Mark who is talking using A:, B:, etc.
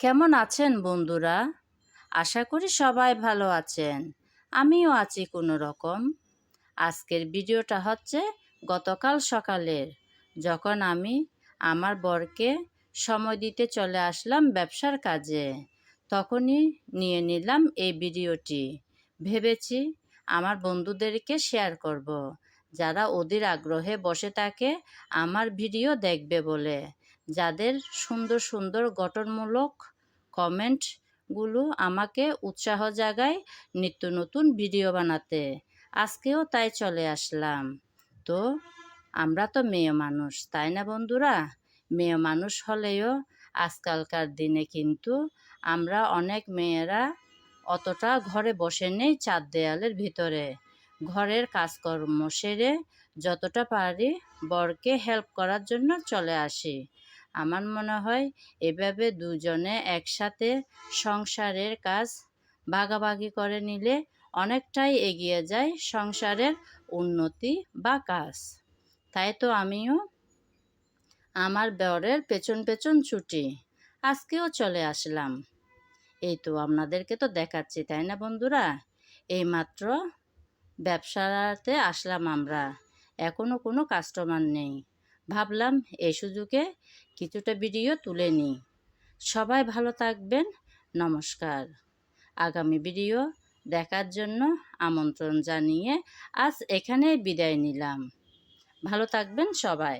A: কেমন আছেন বন্ধুরা? আশা করি সবাই ভালো আছেন। আমিও আছি কোনো রকম। আজকের ভিডিওটা হচ্ছে গতকাল সকালের, যখন আমি আমার বরকে সময় দিতে চলে আসলাম ব্যবসার কাজে। তখনই নিয়ে নিলাম এই ভিডিওটি। ভেবেছি আমার বন্ধুদেরকে শেয়ার করব, যারা অধীর আগ্রহে বসে থাকে আমার ভিডিও দেখবে বলে। যাদের সুন্দর সুন্দর গঠনমূলক কমেন্টগুলো আমাকে উৎসাহ জাগায় নিত্য নতুন ভিডিও বানাতে। আজকেও তাই চলে আসলাম। তো আমরা তো মেয়ে মানুষ, তাই না বন্ধুরা? মেয়ে মানুষ হলেও আজকালকার দিনে কিন্তু আমরা অনেক মেয়েরা অতটা ঘরে বসে নেই চার দেয়ালের ভিতরে। ঘরের কাজকর্ম সেরে যতটা পারি বরকে হেল্প করার জন্য চলে আসি। আমার মনে হয় এভাবে দুজনে একসাথে সংসারের কাজ ভাগাভাগি করে নিলে অনেকটাই এগিয়ে যায় সংসারের উন্নতি বা কাজ। তাই তো আমিও আমার বরের পেছন পেছন ছুটি। আজকেও চলে আসলাম। এই তো আপনাদেরকে তো দেখাচ্ছি, তাই না বন্ধুরা? এইমাত্র ব্যবসাতে আসলাম আমরা। এখনও কোনো কাস্টমার নেই। ভাবলাম এই সুযোগে কিছুটা ভিডিও তুলে নিই। সবাই ভালো থাকবেন। নমস্কার। আগামী ভিডিও দেখার জন্য আমন্ত্রণ জানিয়ে আজ এখানেই বিদায় নিলাম। ভালো থাকবেন সবাই।